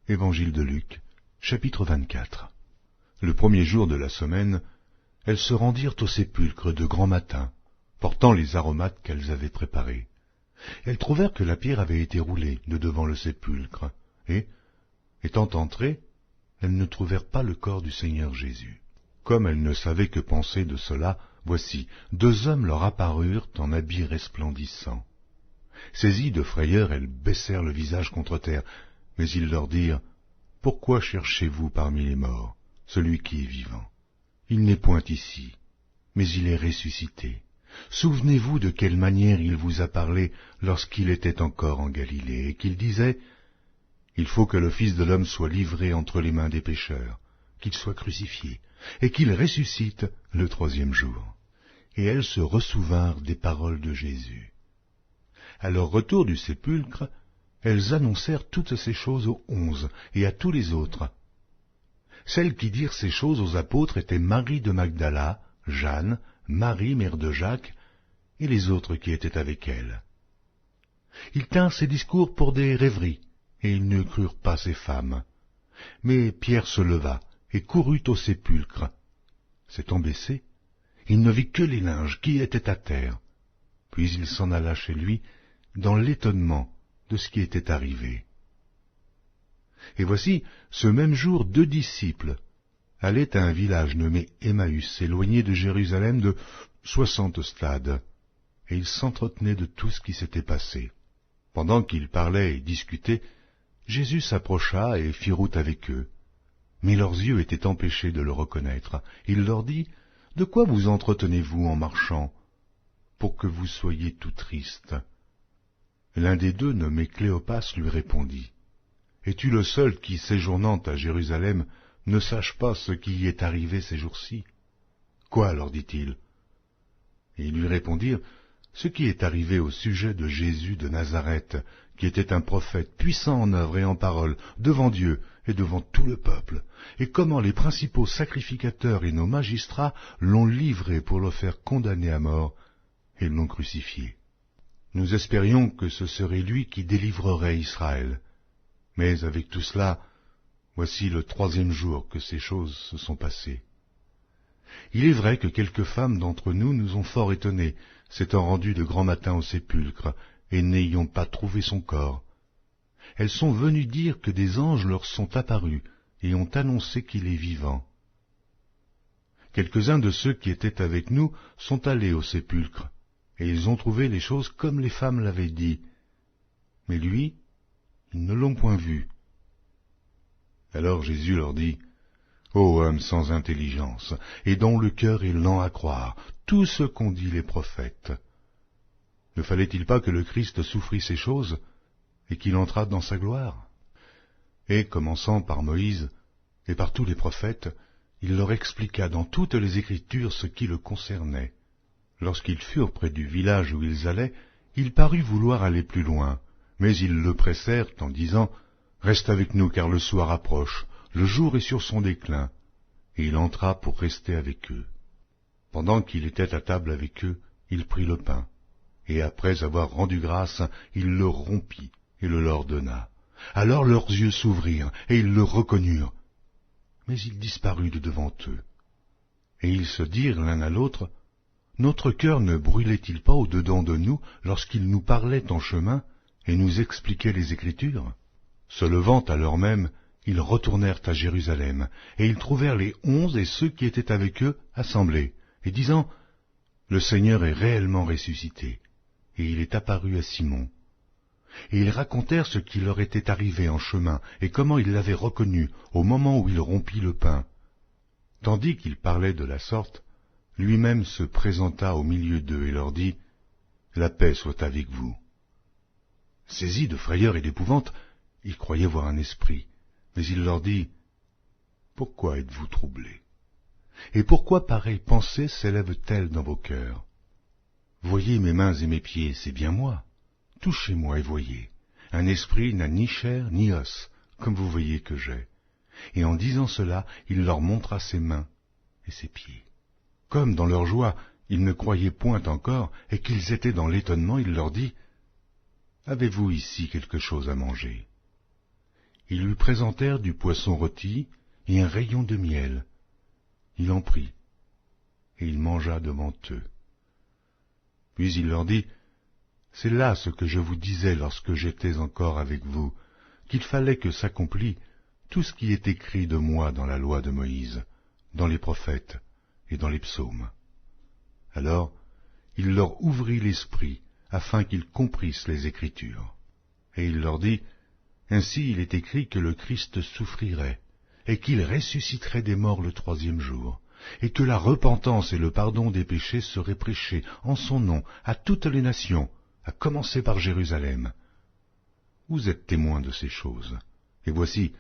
Évangile de Luc, chapitre 24. Le premier jour de la semaine, elles se rendirent au sépulcre de grand matin, portant les aromates qu'elles avaient préparés. Elles trouvèrent que la pierre avait été roulée de devant le sépulcre, et, étant entrées, elles ne trouvèrent pas le corps du Seigneur Jésus. Comme elles ne savaient que penser de cela, voici, deux hommes leur apparurent en habits resplendissants. Saisies de frayeur, elles baissèrent le visage contre terre, mais ils leur dirent, « Pourquoi cherchez-vous parmi les morts celui qui est vivant? Il n'est point ici, mais il est ressuscité. Souvenez-vous de quelle manière il vous a parlé lorsqu'il était encore en Galilée, et qu'il disait, « Il faut que le Fils de l'homme soit livré entre les mains des pécheurs, qu'il soit crucifié, et qu'il ressuscite le troisième jour. » Et elles se ressouvinrent des paroles de Jésus. À leur retour du sépulcre, elles annoncèrent toutes ces choses aux 11 et à tous les autres. Celles qui dirent ces choses aux apôtres étaient Marie de Magdala, Jeanne, Marie, mère de Jacques, et les autres qui étaient avec elle. Ils tinrent ces discours pour des rêveries, et ils ne crurent pas ces femmes. Mais Pierre se leva et courut au sépulcre. S'étant baissé, il ne vit que les linges qui étaient à terre. Puis il s'en alla chez lui dans l'étonnement de ce qui était arrivé. Et voici, ce même jour, 2 disciples allaient à un village nommé Emmaüs, éloigné de Jérusalem de 60 stades, et ils s'entretenaient de tout ce qui s'était passé. Pendant qu'ils parlaient et discutaient, Jésus s'approcha et fit route avec eux. Mais leurs yeux étaient empêchés de le reconnaître. Il leur dit, « De quoi vous entretenez-vous en marchant, pour que vous soyez tout tristes ?» L'un des deux, nommé Cléopas, lui répondit, « Es-tu le seul qui, séjournant à Jérusalem, ne sache pas ce qui y est arrivé ces jours-ci » ? « Quoi, leur dit-il. Et ils lui répondirent, « Ce qui est arrivé au sujet de Jésus de Nazareth, qui était un prophète puissant en œuvre et en parole, devant Dieu et devant tout le peuple, et comment les principaux sacrificateurs et nos magistrats l'ont livré pour le faire condamner à mort, et l'ont crucifié. Nous espérions que ce serait lui qui délivrerait Israël. Mais avec tout cela, voici le 3e jour que ces choses se sont passées. Il est vrai que quelques femmes d'entre nous nous ont fort étonnés, s'étant rendues de grand matin au sépulcre, et n'ayant pas trouvé son corps. Elles sont venues dire que des anges leur sont apparus, et ont annoncé qu'il est vivant. Quelques-uns de ceux qui étaient avec nous sont allés au sépulcre, et ils ont trouvé les choses comme les femmes l'avaient dit. Mais lui, ils ne l'ont point vu. Alors Jésus leur dit, « Ô homme sans intelligence, et dont le cœur est lent à croire, tout ce qu'ont dit les prophètes. Ne fallait-il pas que le Christ souffrit ces choses, et qu'il entrât dans sa gloire ?» Et, commençant par Moïse et par tous les prophètes, il leur expliqua dans toutes les Écritures ce qui le concernait. Lorsqu'ils furent près du village où ils allaient, il parut vouloir aller plus loin, mais ils le pressèrent en disant, « Reste avec nous, car le soir approche, le jour est sur son déclin. » Et il entra pour rester avec eux. Pendant qu'il était à table avec eux, il prit le pain, et après avoir rendu grâce, il le rompit et le leur donna. Alors leurs yeux s'ouvrirent, et ils le reconnurent. Mais il disparut de devant eux. Et ils se dirent l'un à l'autre, « Notre cœur ne brûlait-il pas au-dedans de nous lorsqu'il nous parlait en chemin et nous expliquait les Écritures ?» Se levant à l'heure même, ils retournèrent à Jérusalem, et ils trouvèrent les 11 et ceux qui étaient avec eux assemblés, et disant, « Le Seigneur est réellement ressuscité, et il est apparu à Simon. » Et ils racontèrent ce qui leur était arrivé en chemin, et comment ils l'avaient reconnu au moment où il rompit le pain. Tandis qu'ils parlaient de la sorte, lui-même se présenta au milieu d'eux et leur dit, « La paix soit avec vous. » Saisis de frayeur et d'épouvante, ils croyaient voir un esprit, mais il leur dit, « Pourquoi êtes-vous troublés? Et pourquoi pareille pensée s'élève-t-elle dans vos cœurs? Voyez mes mains et mes pieds, c'est bien moi. Touchez-moi et voyez. Un esprit n'a ni chair ni os, comme vous voyez que j'ai. » Et en disant cela, il leur montra ses mains et ses pieds. Comme dans leur joie, ils ne croyaient point encore, et qu'ils étaient dans l'étonnement, il leur dit, « Avez-vous ici quelque chose à manger ?» Ils lui présentèrent du poisson rôti et un rayon de miel. Il en prit, et il mangea devant eux. Puis il leur dit, « C'est là ce que je vous disais lorsque j'étais encore avec vous, qu'il fallait que s'accomplît tout ce qui est écrit de moi dans la loi de Moïse, dans les prophètes et dans les psaumes. » Alors, il leur ouvrit l'esprit, afin qu'ils comprissent les Écritures. Et il leur dit, « Ainsi il est écrit que le Christ souffrirait, et qu'il ressusciterait des morts le troisième jour, et que la repentance et le pardon des péchés seraient prêchés en son nom à toutes les nations, à commencer par Jérusalem. Vous êtes témoins de ces choses. Et voici,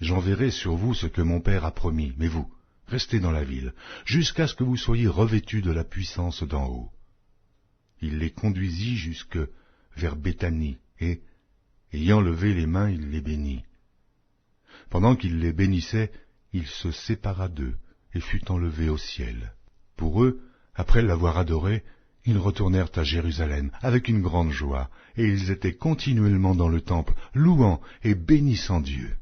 j'enverrai sur vous ce que mon Père a promis, mais vous, restez dans la ville, jusqu'à ce que vous soyez revêtus de la puissance d'en haut. » Il les conduisit jusque vers Béthanie, et, ayant levé les mains, il les bénit. Pendant qu'il les bénissait, il se sépara d'eux, et fut enlevé au ciel. Pour eux, après l'avoir adoré, ils retournèrent à Jérusalem avec une grande joie, et ils étaient continuellement dans le temple, louant et bénissant Dieu.